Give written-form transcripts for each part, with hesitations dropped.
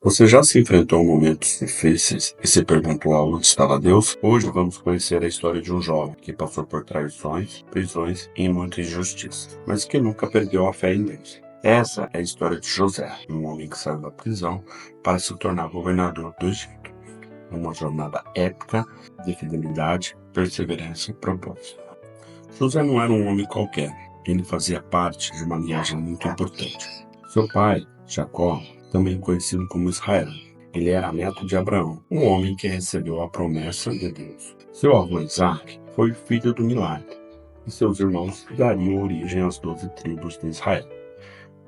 Você já se enfrentou a momentos difíceis e se perguntou aonde estava Deus? Hoje vamos conhecer a história de um jovem que passou por traições, prisões e muita injustiça, mas que nunca perdeu a fé em Deus. Essa é a história de José, um homem que saiu da prisão para se tornar governador do Egito. Uma jornada épica de fidelidade, perseverança e propósito. José não era um homem qualquer, ele fazia parte de uma linhagem muito importante. Seu pai, Jacó, também conhecido como Israel. Ele era neto de Abraão, um homem que recebeu a promessa de Deus. Seu avô Isaac foi filho do milagre, e seus irmãos dariam origem às 12 tribos de Israel.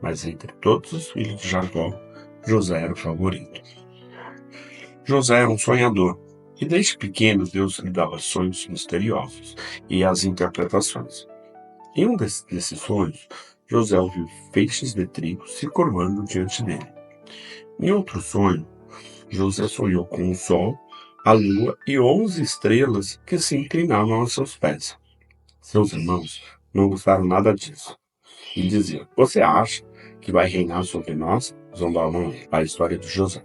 Mas entre todos os filhos de Jacó, José era o favorito. José era um sonhador, e desde pequeno Deus lhe dava sonhos misteriosos e as interpretações. Em um desses sonhos, José ouviu feixes de trigo se curvando diante dele. Em outro sonho, José sonhou com o sol, a lua e 11 estrelas que se inclinavam aos seus pés. Seus irmãos não gostaram nada disso e diziam: "Você acha que vai reinar sobre nós?" Zombavam a história de José.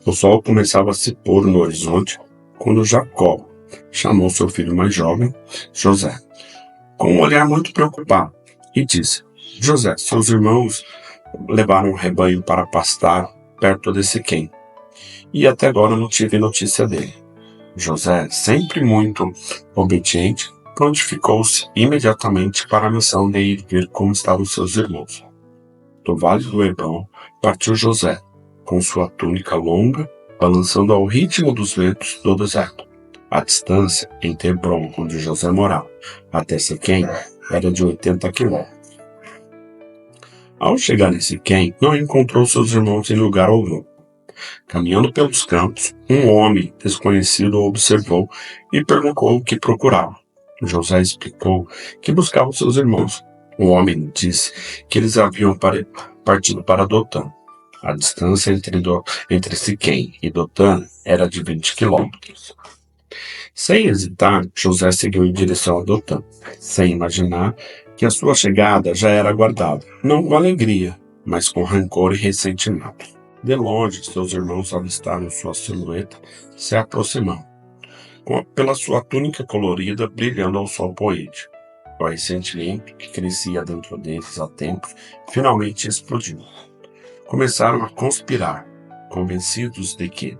O sol começava a se pôr no horizonte quando Jacó chamou seu filho mais jovem, José, com um olhar muito preocupado, e disse: "José, seus irmãos levaram o rebanho para pastar perto de Siquém, e até agora não tive notícia dele." José, sempre muito obediente, prontificou-se imediatamente para a missão de ir ver como estavam seus irmãos. Do vale do Hebrom partiu José, com sua túnica longa, balançando ao ritmo dos ventos do deserto. A distância entre Hebrom, onde José morava, até Siquém era de 80 quilômetros. Ao chegar em Siquém, não encontrou seus irmãos em lugar algum. Caminhando pelos campos, um homem desconhecido o observou e perguntou o que procurava. José explicou que buscava seus irmãos. O homem disse que eles haviam partido para Dotã. A distância entre Siquém e Dotã era de 20 quilômetros. Sem hesitar, José seguiu em direção a Dotã, sem imaginar que a sua chegada já era aguardada, não com alegria, mas com rancor e ressentimento. De longe, seus irmãos avistaram sua silhueta se aproximando, pela sua túnica colorida brilhando ao sol poente. O ressentimento que crescia dentro deles há tempos finalmente explodiu. Começaram a conspirar, convencidos de que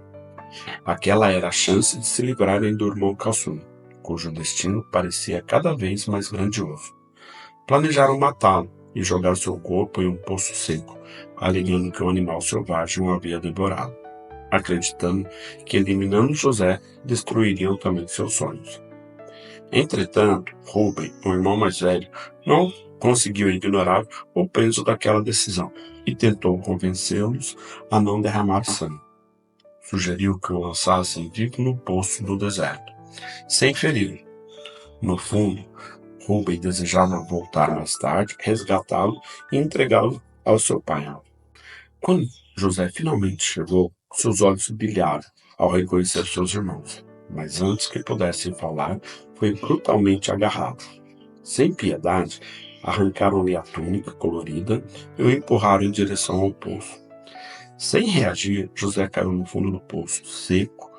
aquela era a chance de se livrarem do irmão caçula, cujo destino parecia cada vez mais grandioso. Planejaram matá-lo e jogar seu corpo em um poço seco, alegando que um animal selvagem o havia devorado, acreditando que eliminando José destruiriam também seus sonhos. Entretanto, Rúben, o irmão mais velho, não conseguiu ignorar o peso daquela decisão e tentou convencê-los a não derramar sangue. Sugeriu que o lançassem vivo no poço do deserto, sem feri-lo. No fundo, Rúben desejava voltar mais tarde, resgatá-lo e entregá-lo ao seu pai. Quando José finalmente chegou, seus olhos brilharam ao reconhecer seus irmãos, mas antes que pudessem falar, foi brutalmente agarrado. Sem piedade, arrancaram-lhe a túnica colorida e o empurraram em direção ao poço. Sem reagir, José caiu no fundo do poço, seco,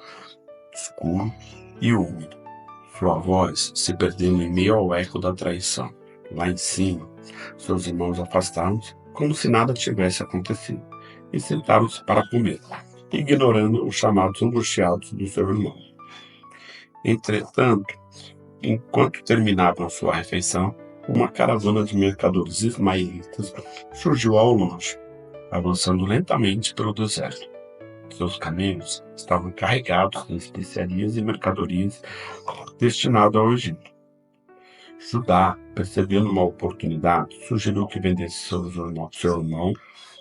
escuro e úmido, sua voz se perdendo em meio ao eco da traição. Lá em cima, seus irmãos afastaram-se como se nada tivesse acontecido e sentaram-se para comer, ignorando os chamados angustiados do seu irmão. Entretanto, enquanto terminavam sua refeição, uma caravana de mercadores ismaelitas surgiu ao longe, avançando lentamente pelo deserto. Seus camelos estavam carregados de especiarias e mercadorias destinadas ao Egito. Judá, percebendo uma oportunidade, sugeriu que vendesse seu irmão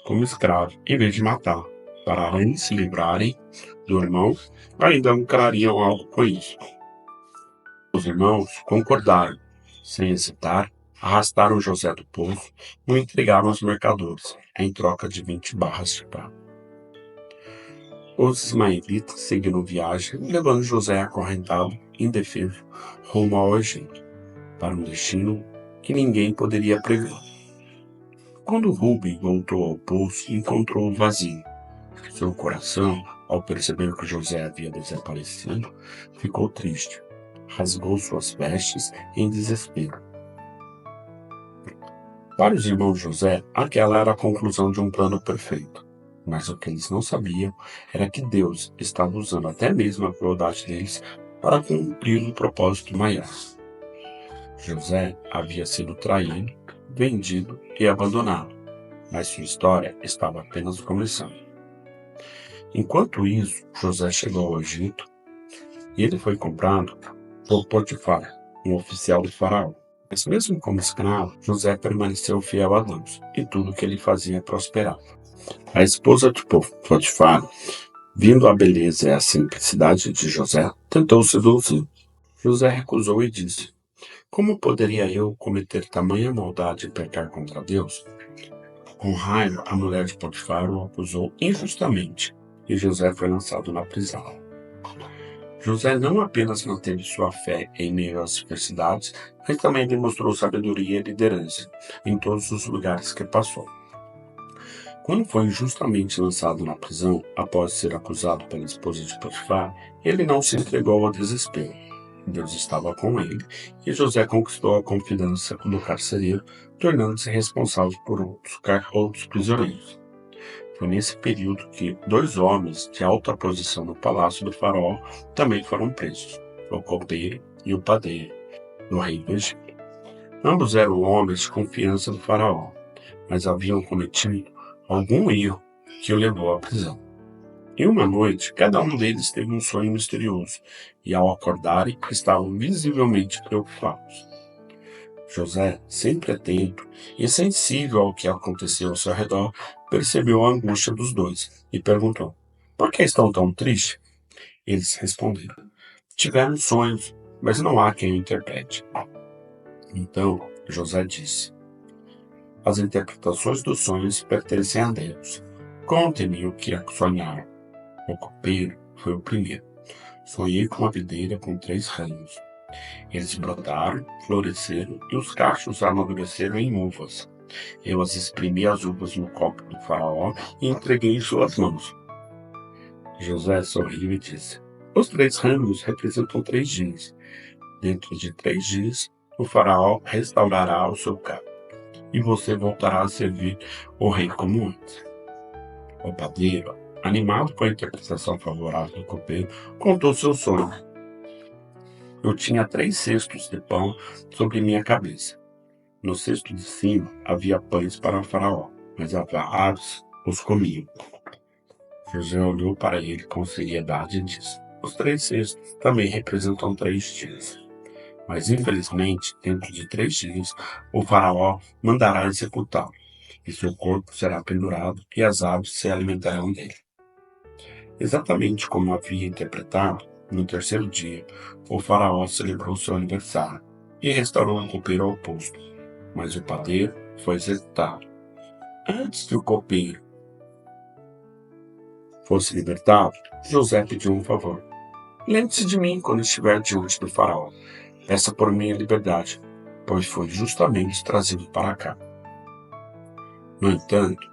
como escravo, em vez de matá-lo. Para além de se livrarem do irmão, ainda lucrariam algo com isso. Os irmãos concordaram. Sem hesitar, arrastaram José do poço e o entregaram aos mercadores, em troca de 20 barras de prata. Os ismaelitas seguiram viagem, levando José acorrentado, indefeso, rumo ao Egito, para um destino que ninguém poderia prever. Quando Rúben voltou ao poço, encontrou-o vazio. Seu coração, ao perceber que José havia desaparecido, ficou triste. Rasgou suas vestes em desespero. Para os irmãos José, aquela era a conclusão de um plano perfeito. Mas o que eles não sabiam era que Deus estava usando até mesmo a crueldade deles para cumprir um propósito maior. José havia sido traído, vendido e abandonado, mas sua história estava apenas começando. Enquanto isso, José chegou ao Egito e ele foi comprado por Potifar, um oficial do faraó. Mas mesmo como escravo, José permaneceu fiel a Deus e tudo que ele fazia prosperava. A esposa de Potifar, vendo a beleza e a simplicidade de José, tentou seduzi-lo. José recusou e disse: Como poderia eu cometer tamanha maldade e pecar contra Deus? Com raiva, a mulher de Potifar o acusou injustamente e José foi lançado na prisão. José não apenas manteve sua fé em meio às adversidades, mas também demonstrou sabedoria e liderança em todos os lugares que passou. Quando foi injustamente lançado na prisão, após ser acusado pela esposa de Potifar, ele não se entregou ao desespero. Deus estava com ele e José conquistou a confiança do carcereiro, tornando-se responsável por outros prisioneiros. Foi nesse período que 2 homens de alta posição no palácio do faraó também foram presos, o copeiro e o padeiro, do rei do Egito. Ambos eram homens de confiança do faraó, mas haviam cometido algum erro que o levou à prisão. Em uma noite, cada um deles teve um sonho misterioso, e ao acordarem, estavam visivelmente preocupados. José, sempre atento e sensível ao que aconteceu ao seu redor, percebeu a angústia dos dois e perguntou: Por que estão tão tristes? Eles responderam: Tiveram sonhos, mas não há quem o interprete. Então José disse: As interpretações dos sonhos pertencem a Deus. Contem-me o que sonharam. O copeiro foi o primeiro. Sonhei com uma videira com 3 ramos. Eles brotaram, floresceram e os cachos amadureceram em uvas. Eu as exprimi as uvas no copo do faraó e entreguei em suas mãos. José sorriu e disse: Os 3 ramos representam 3 dias. Dentro de 3 dias, o faraó restaurará o seu cargo e você voltará a servir o rei como antes. O padeiro, animado com a interpretação favorável do copeiro, contou seu sonho. Eu tinha 3 cestos de pão sobre minha cabeça. No cesto de cima havia pães para o faraó, mas as aves os comiam. José olhou para ele com seriedade e disse: Os 3 cestos também representam 3 dias. Mas infelizmente, dentro de 3 dias, o faraó mandará executá-lo, e seu corpo será pendurado e as aves se alimentarão dele. Exatamente como havia interpretado, no 3º dia, o faraó celebrou seu aniversário e restaurou o copeiro ao posto, mas o padeiro foi executado. Antes que o copeiro fosse libertado, José pediu um favor. Lembre-se de mim quando estiver diante do faraó. Peça por minha liberdade, pois foi justamente trazido para cá. No entanto,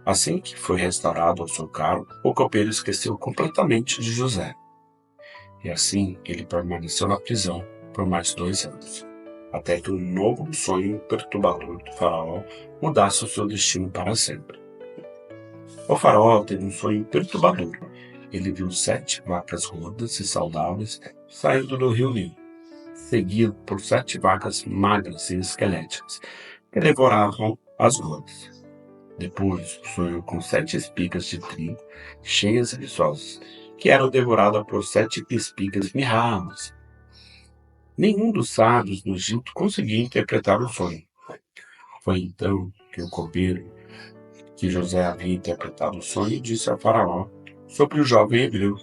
assim que foi restaurado ao seu cargo, o copeiro esqueceu completamente de José. E assim ele permaneceu na prisão por mais 2 anos, até que um novo sonho perturbador do faraó mudasse o seu destino para sempre. O faraó teve um sonho perturbador. Ele viu 7 vacas gordas e saudáveis saindo do rio Nilo, seguido por 7 vacas magras e esqueléticas, que devoravam as gordas. Depois, sonhou com 7 espigas de trigo, cheias e viçosas, que eram devoradas por 7 espigas mirradas. Nenhum dos sábios do Egito conseguia interpretar o sonho. Foi então que o copeiro, que José havia interpretado o sonho, disse ao faraó sobre o jovem hebreu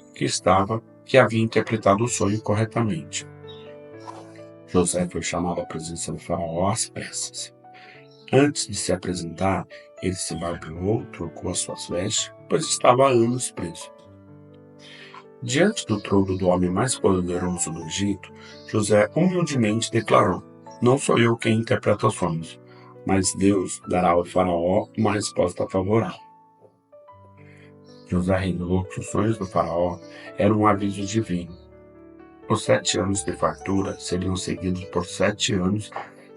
que havia interpretado o sonho corretamente. José foi chamado à presença do faraó às pressas. Antes de se apresentar, ele se barbeou, trocou as suas vestes, pois estava há anos preso. Diante do trono do homem mais poderoso do Egito, José humildemente declarou: Não sou eu quem interpreta os sonhos, mas Deus dará ao faraó uma resposta favorável. José revelou que os sonhos do faraó eram um aviso divino. Os 7 anos de fartura seriam seguidos por 7 anos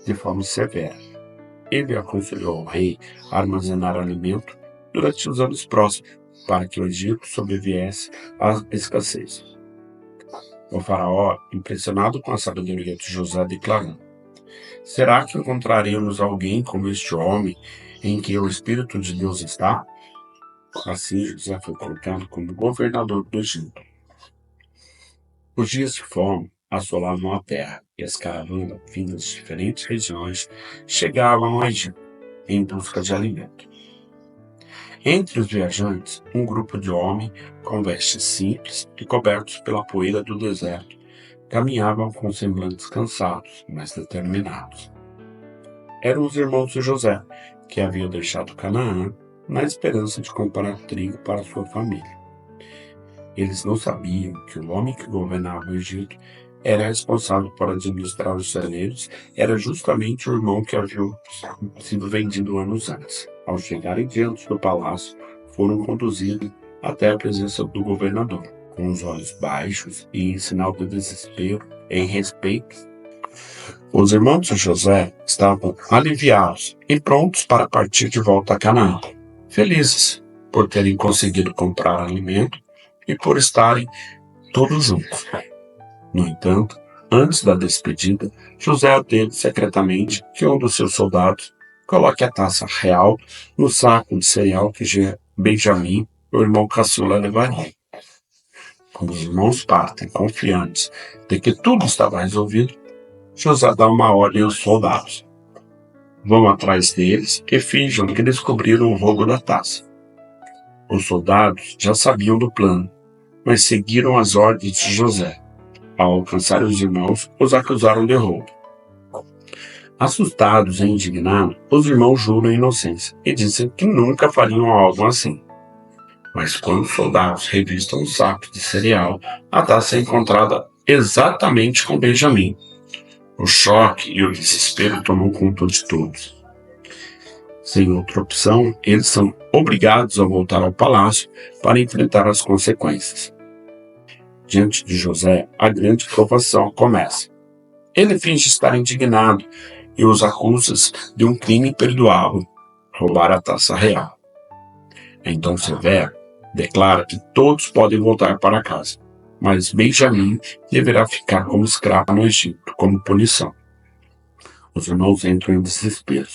de fome severa. Ele aconselhou ao rei a armazenar alimento durante os anos próximos, para que o Egito sobrevivesse à escassez. O faraó, impressionado com a sabedoria de José, declarou: será que encontraremos alguém como este homem, em que o Espírito de Deus está? Assim, José foi colocado como governador do Egito. Os dias de fome assolavam a terra, e as caravanas vindas de diferentes regiões chegavam ao Egito em busca de alimento. Entre os viajantes, um grupo de homens com vestes simples e cobertos pela poeira do deserto caminhavam com semblantes cansados, mas determinados. Eram os irmãos de José, que haviam deixado Canaã na esperança de comprar trigo para sua família. Eles não sabiam que o homem que governava o Egito era responsável por administrar os celeiros, era justamente o irmão que havia sido vendido anos antes. Ao chegarem diante do palácio, foram conduzidos até a presença do governador, com os olhos baixos e em sinal de desespero, em respeito. Os irmãos de José estavam aliviados e prontos para partir de volta a Canaã, felizes por terem conseguido comprar alimento e por estarem todos juntos. No entanto, antes da despedida, José ordena secretamente que um dos seus soldados coloque a taça real no saco de cereal que Benjamim, o irmão caçula, levaria. Quando os irmãos partem confiantes de que tudo estava resolvido, José dá uma ordem aos soldados: vão atrás deles e finjam que descobriram o roubo da taça. Os soldados já sabiam do plano, mas seguiram as ordens de José. Ao alcançar os irmãos, os acusaram de roubo. Assustados e indignados, os irmãos juram inocência e dizem que nunca fariam algo assim. Mas quando os soldados revistam o saco de cereal, a taça é encontrada exatamente com Benjamim. O choque e o desespero tomam conta de todos. Sem outra opção, eles são obrigados a voltar ao palácio para enfrentar as consequências. Diante de José, a grande provação começa. Ele finge estar indignado e os acusa de um crime imperdoável: roubar a taça real. Então Severo declara que todos podem voltar para casa, mas Benjamim deverá ficar como escravo no Egito, como punição. Os irmãos entram em desespero,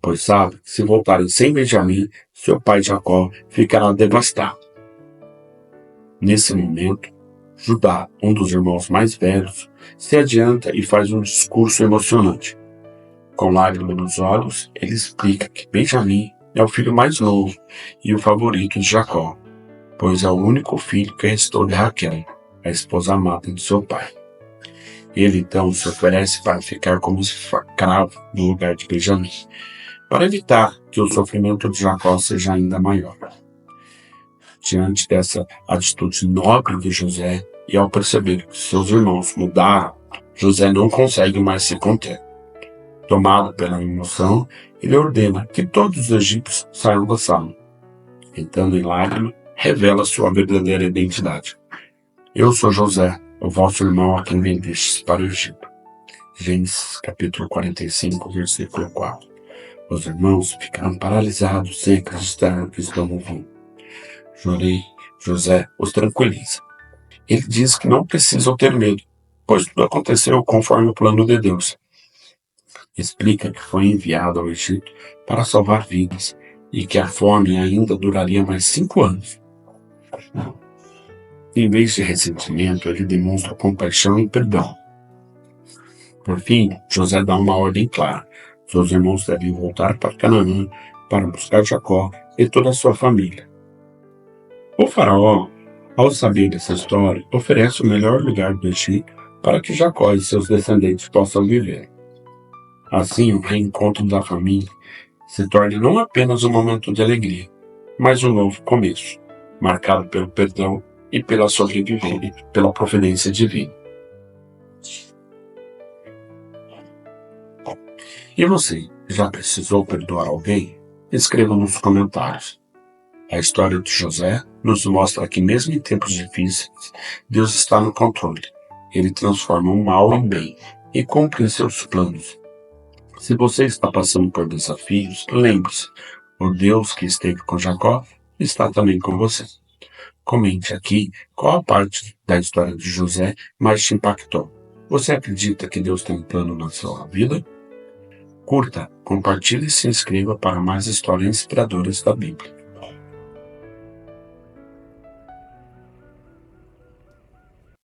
pois sabem que se voltarem sem Benjamim, seu pai Jacó ficará devastado. Nesse momento, Judá, um dos irmãos mais velhos, se adianta e faz um discurso emocionante. Com lágrimas nos olhos, ele explica que Benjamim é o filho mais novo e o favorito de Jacó, pois é o único filho que restou de Raquel, a esposa amada de seu pai. Ele então se oferece para ficar como escravo no lugar de Benjamim, para evitar que o sofrimento de Jacó seja ainda maior. Diante dessa atitude nobre de José, e ao perceber que seus irmãos mudaram, José não consegue mais se conter. Tomado pela emoção, ele ordena que todos os egípcios saiam da sala. Entrando em lágrimas, revela sua verdadeira identidade. Eu sou José, o vosso irmão a quem vendestes para o Egito. Gênesis capítulo 45, versículo 4. Os irmãos ficaram paralisados sem acreditar no que estão ouvindo. José os tranquiliza. Ele diz que não precisam ter medo, pois tudo aconteceu conforme o plano de Deus. Explica que foi enviado ao Egito para salvar vidas e que a fome ainda duraria mais 5 anos. Em vez de ressentimento, ele demonstra compaixão e perdão. Por fim, José dá uma ordem clara: seus irmãos devem voltar para Canaã para buscar Jacó e toda a sua família. O faraó, ao saber dessa história, oferece o melhor lugar do Egito para que Jacó e seus descendentes possam viver. Assim, o reencontro da família se torna não apenas um momento de alegria, mas um novo começo, marcado pelo perdão e pela sobrevivência, pela providência divina. E você, já precisou perdoar alguém? Escreva nos comentários. A história de José nos mostra que mesmo em tempos difíceis, Deus está no controle. Ele transforma o mal em bem e cumpre seus planos. Se você está passando por desafios, lembre-se, o Deus que esteve com Jacó está também com você. Comente aqui qual a parte da história de José mais te impactou. Você acredita que Deus tem um plano na sua vida? Curta, compartilhe e se inscreva para mais histórias inspiradoras da Bíblia.